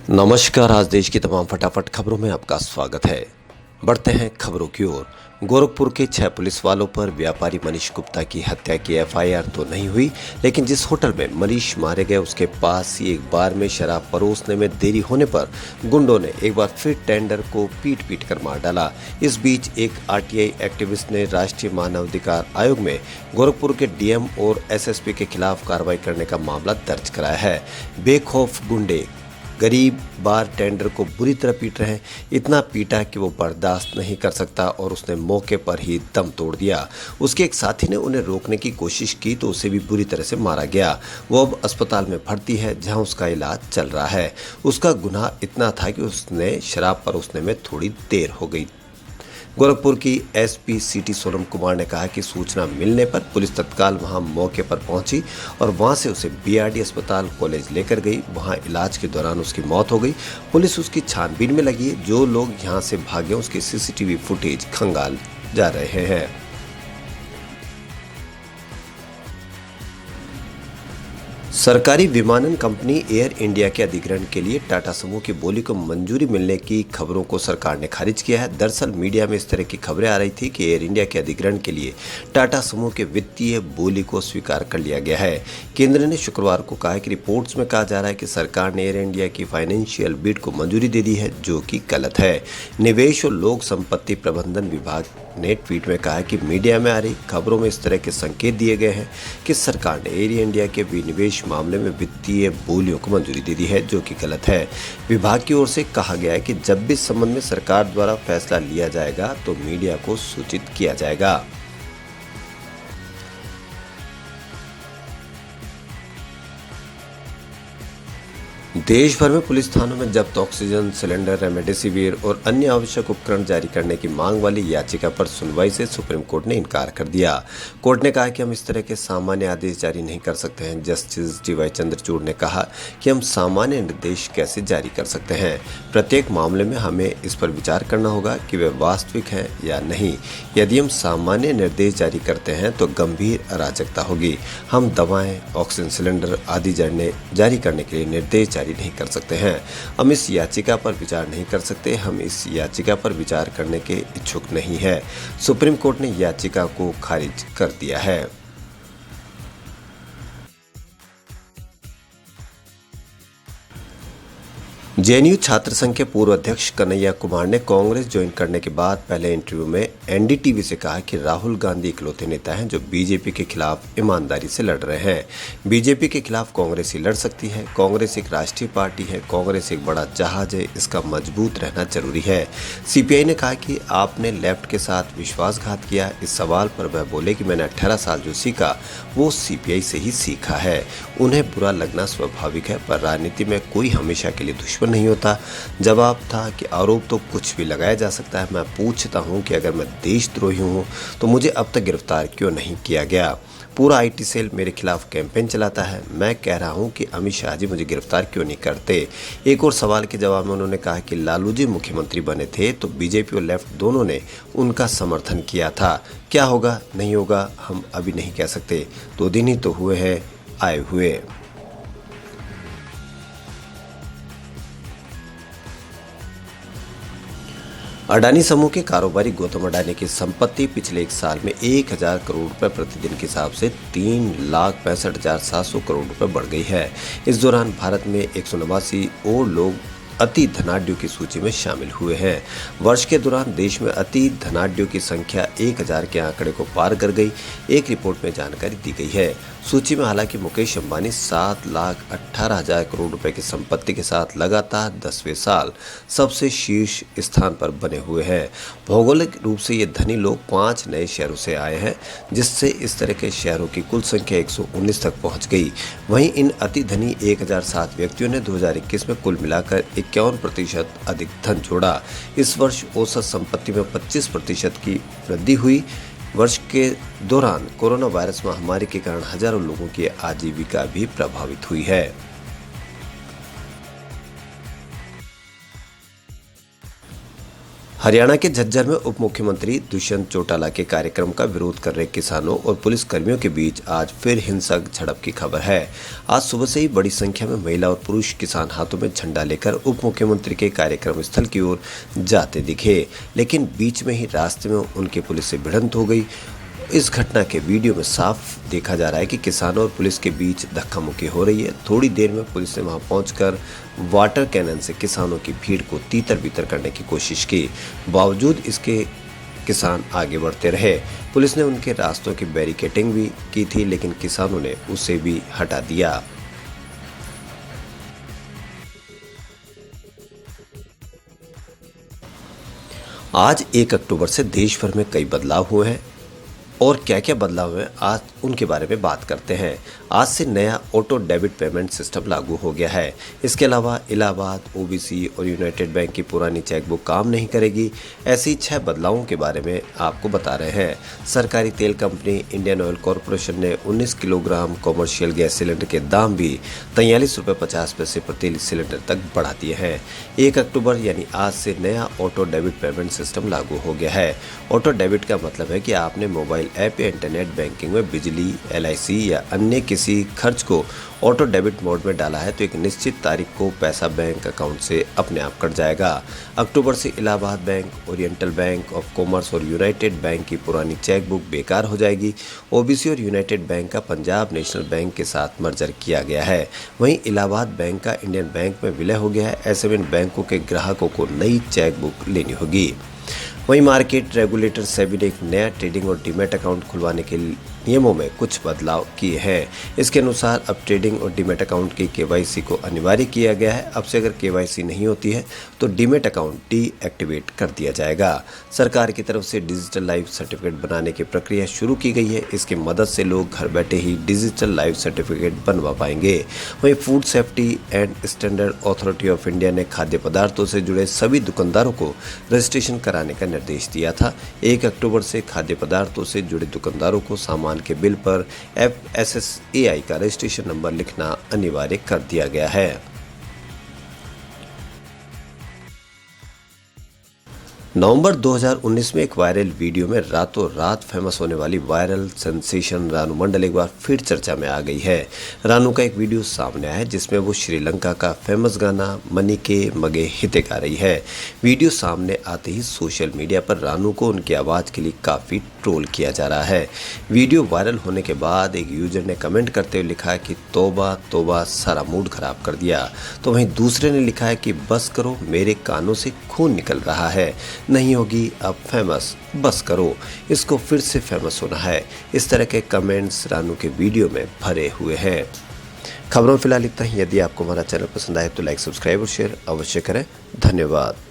नमस्कार। आज देश की तमाम फटाफट खबरों में आपका स्वागत है। बढ़ते हैं खबरों की ओर। गोरखपुर के 6 पुलिस वालों पर व्यापारी मनीष गुप्ता की हत्या की एफआईआर तो नहीं हुई, लेकिन जिस होटल में मनीष मारे गए उसके पास ही एक बार में शराब परोसने में देरी होने पर गुंडों ने एक बार फिर टेंडर को पीट कर मार डाला। इस बीच एक आरटीआई एक्टिविस्ट ने राष्ट्रीय मानवाधिकार आयोग में गोरखपुर के डीएम और एसएसपी के खिलाफ कार्रवाई करने का मामला दर्ज कराया है। बेखौफ गुंडे गरीब बार टेंडर को बुरी तरह पीट रहे हैं। इतना पीटा कि वो बर्दाश्त नहीं कर सकता और उसने मौके पर ही दम तोड़ दिया। उसके एक साथी ने उन्हें रोकने की कोशिश की तो उसे भी बुरी तरह से मारा गया। वो अब अस्पताल में भर्ती है, जहां उसका इलाज चल रहा है। उसका गुनाह इतना था कि उसने शराब परोसने में थोड़ी देर हो गई। गोरखपुर की एसपी सिटी सोनम कुमार ने कहा कि सूचना मिलने पर पुलिस तत्काल वहां मौके पर पहुंची और वहां से उसे बीआरडी अस्पताल कॉलेज लेकर गई। वहां इलाज के दौरान उसकी मौत हो गई। पुलिस उसकी छानबीन में लगी है। जो लोग यहां से भागे उसकी सीसीटीवी फुटेज खंगाल जा रहे हैं। सरकारी विमानन कंपनी एयर इंडिया के अधिग्रहण के लिए टाटा समूह की बोली को मंजूरी मिलने की खबरों को सरकार ने खारिज किया है। दरअसल मीडिया में इस तरह की खबरें आ रही थी कि एयर इंडिया के अधिग्रहण के लिए टाटा समूह के वित्तीय बोली को स्वीकार कर लिया गया है। केंद्र ने शुक्रवार को कहा कि रिपोर्ट्स में कहा जा रहा है कि सरकार ने एयर इंडिया की फाइनेंशियल बिड को मंजूरी दे दी है, जो कि गलत है। निवेश और लोक संपत्ति प्रबंधन विभाग ने ट्वीट में कहा कि मीडिया में आ रही खबरों में इस तरह के संकेत दिए गए हैं कि सरकार ने एयर इंडिया के विनिवेश मामले में वित्तीय बोलियों को मंजूरी दे दी है, जो कि गलत है। विभाग की ओर से कहा गया है कि जब भी इस संबंध में सरकार द्वारा फैसला लिया जाएगा तो मीडिया को सूचित किया जाएगा। देश भर में पुलिस थानों में जब्त ऑक्सीजन सिलेंडर, रेमडेसिविर और अन्य आवश्यक उपकरण जारी करने की मांग वाली याचिका पर सुनवाई से सुप्रीम कोर्ट ने इनकार कर दिया। कोर्ट ने कहा कि हम इस तरह के सामान्य आदेश जारी नहीं कर सकते हैं। जस्टिस डीवाई चंद्रचूड़ ने कहा कि हम सामान्य निर्देश कैसे जारी कर सकते हैं। प्रत्येक मामले में हमें इस पर विचार करना होगा कि वे वास्तविक हैं या नहीं। यदि हम सामान्य निर्देश जारी करते हैं तो गंभीर अराजकता होगी। हम दवाएं, ऑक्सीजन सिलेंडर आदि जारी करने के लिए निर्देश जारी नहीं कर सकते हैं। हम इस याचिका पर विचार नहीं कर सकते। हम इस याचिका पर विचार करने के इच्छुक नहीं है। सुप्रीम कोर्ट ने याचिका को खारिज कर दिया है। जेएनयू छात्र संघ के पूर्व अध्यक्ष कन्हैया कुमार ने कांग्रेस ज्वाइन करने के बाद पहले इंटरव्यू में एनडीटीवी से कहा कि राहुल गांधी इकलौते नेता हैं जो बीजेपी के खिलाफ ईमानदारी से लड़ रहे हैं। बीजेपी के खिलाफ कांग्रेस ही लड़ सकती है। कांग्रेस एक राष्ट्रीय पार्टी है। कांग्रेस एक बड़ा जहाज है। इसका मजबूत रहना जरूरी है। सीपीआई ने कहा कि आपने लेफ्ट के साथ विश्वासघात किया। इस सवाल पर वह बोले कि मैंने 18 साल जो सीखा वो सीपीआई से ही सीखा है। उन्हें बुरा लगना स्वाभाविक है, पर राजनीति में कोई हमेशा के लिए दुश्मन नहीं होता। जवाब था कि आरोप तो कुछ भी लगाया जा सकता है। मैं पूछता हूं कि अगर मैं देशद्रोही हूं तो मुझे अब तक गिरफ्तार क्यों नहीं किया गया। पूरा आईटी सेल मेरे खिलाफ कैंपेन चलाता है। मैं कह रहा हूं कि अमित शाह जी मुझे गिरफ्तार क्यों नहीं करते। एक और सवाल के जवाब में उन्होंने कहा कि लालू जी मुख्यमंत्री बने थे तो बीजेपी और लेफ्ट दोनों ने उनका समर्थन किया था। क्या होगा नहीं होगा हम अभी नहीं कह सकते। 2 दिन ही तो हुए हैं आए हुए। अडानी समूह के कारोबारी गौतम अडानी की संपत्ति पिछले 1 साल में 1000 करोड़ रुपए प्रतिदिन के हिसाब से 3,65,700 करोड़ रुपए बढ़ गई है। इस दौरान भारत में 189 और लोग अति धनाढ्यों की सूची में शामिल हुए हैं। वर्ष के दौरान देश में अति धनाढ्यों की संख्या 1000 के आंकड़े को पार कर गई। एक रिपोर्ट में जानकारी दी गई है। सूची में हालांकि मुकेश अंबानी 7,18,000 करोड़ रुपए की संपत्ति के साथ लगातार 10वें साल सबसे शीर्ष स्थान पर बने हुए हैं। भौगोलिक रूप से ये धनी लोग 5 नए शहरों से आए हैं, जिससे इस तरह के शहरों की कुल संख्या 119 तक पहुंच गई। वहीं इन अति धनी 1007 व्यक्तियों ने 2021 में कुल मिलाकर 51% अधिक धन जोड़ा। इस वर्ष औसत संपत्ति में 25% की वृद्धि हुई। वर्ष के दौरान कोरोना वायरस महामारी के कारण हजारों लोगों की आजीविका भी प्रभावित हुई है। हरियाणा के झज्जर में उप मुख्यमंत्री दुष्यंत चौटाला के कार्यक्रम का विरोध कर रहे किसानों और पुलिस कर्मियों के बीच आज फिर हिंसक झड़प की खबर है। आज सुबह से ही बड़ी संख्या में महिला और पुरुष किसान हाथों में झंडा लेकर उप मुख्यमंत्री के कार्यक्रम स्थल की ओर जाते दिखे, लेकिन बीच में ही रास्ते में उनके पुलिस से भिड़ंत हो गई। इस घटना के वीडियो में साफ देखा जा रहा है कि किसानों और पुलिस के बीच धक्का मुक्की हो रही है। थोड़ी देर में पुलिस ने वहां पहुंचकर वाटर कैनन से किसानों की भीड़ को तीतर बीतर करने की कोशिश की। बावजूद इसके किसान आगे बढ़ते रहे। पुलिस ने उनके रास्तों की बैरिकेडिंग भी की थी, लेकिन किसानों ने उसे भी हटा दिया। आज 1 अक्टूबर से देश भर में कई बदलाव हुए हैं और क्या क्या बदलाव हुए आज उनके बारे में बात करते हैं। आज से नया ऑटो डेबिट पेमेंट सिस्टम लागू हो गया है। इसके अलावा इलाहाबाद, ओबीसी और यूनाइटेड बैंक की पुरानी चेकबुक काम नहीं करेगी। ऐसी 6 बदलावों के बारे में आपको बता रहे हैं। सरकारी तेल कंपनी इंडियन ऑयल कॉरपोरेशन ने 19 किलोग्राम कॉमर्शियल गैस सिलेंडर के दाम भी 43.50 रुपये प्रति सिलेंडर तक बढ़ा दिए हैं। 1 अक्टूबर यानी आज से नया ऑटो डेबिट पेमेंट सिस्टम लागू हो गया है। ऑटो डेबिट का मतलब है कि आपने मोबाइल ऐप या इंटरनेट बैंकिंग में बिजली, एलआईसी या अन्य किसी खर्च को ऑटो डेबिट मोड में डाला है तो एक निश्चित तारीख को पैसा बैंक अकाउंट से अपने आप कट जाएगा। अक्टूबर से Allahabad bank, oriental bank of commerce और यूनाइटेड बैंक की पुरानी चेकबुक बेकार हो जाएगी। ओबीसी और यूनाइटेड बैंक का पंजाब नेशनल बैंक के साथ मर्जर किया गया है। वहीं इलाहाबाद बैंक का इंडियन बैंक में विलय हो गया है। ऐसे में इन बैंकों के ग्राहकों को नई चेकबुक लेनी होगी। वहीं मार्केट रेगुलेटर सेबी ने एक नया ट्रेडिंग और डीमैट अकाउंट खुलवाने के नियमों में कुछ बदलाव किए हैं। इसके अनुसार अब ट्रेडिंग और डीमैट अकाउंट की केवाईसी को अनिवार्य किया गया है। अब से अगर केवाईसी नहीं होती है तो डीमैट अकाउंट डीएक्टिवेट कर दिया जाएगा। सरकार की तरफ से डिजिटल लाइफ सर्टिफिकेट बनाने की प्रक्रिया शुरू की गई है। इसकी मदद से लोग घर बैठे ही डिजिटल लाइफ सर्टिफिकेट बनवा पाएंगे। वहीं food safety and standard authority of India ने खाद्य पदार्थों से जुड़े सभी दुकानदारों को रजिस्ट्रेशन कराने का निर्देश दिया था। 1 अक्टूबर से खाद्य पदार्थों से जुड़े दुकानदारों को सामान के बिल पर FSSAI का रजिस्ट्रेशन नंबर लिखना अनिवार्य कर दिया गया है। नवंबर 2019 में एक वायरल वीडियो में रातों रात फेमस होने वाली वायरल सेंसेशन रानू मंडल एक बार फिर चर्चा में आ गई है। रानू का एक वीडियो सामने आया है जिसमें वो श्रीलंका का फेमस गाना मनी के मगे हिते गा रही है। वीडियो सामने आते ही सोशल मीडिया पर रानू को उनकी आवाज़ के लिए काफ़ी ट्रोल किया जा रहा है। वीडियो वायरल होने के बाद एक यूजर ने कमेंट करते हुए लिखा है कि तौबा तौबा, सारा मूड खराब कर दिया। तो वहीं दूसरे ने लिखा है कि बस करो, मेरे कानों से खून निकल रहा है, नहीं होगी अब फेमस, बस करो, इसको फिर से फेमस होना है। इस तरह के कमेंट्स रानू के वीडियो में भरे हुए हैं। खबरों में फिलहाल इतना ही। यदि आपको हमारा चैनल पसंद आए तो लाइक, सब्सक्राइब और शेयर अवश्य करें। धन्यवाद।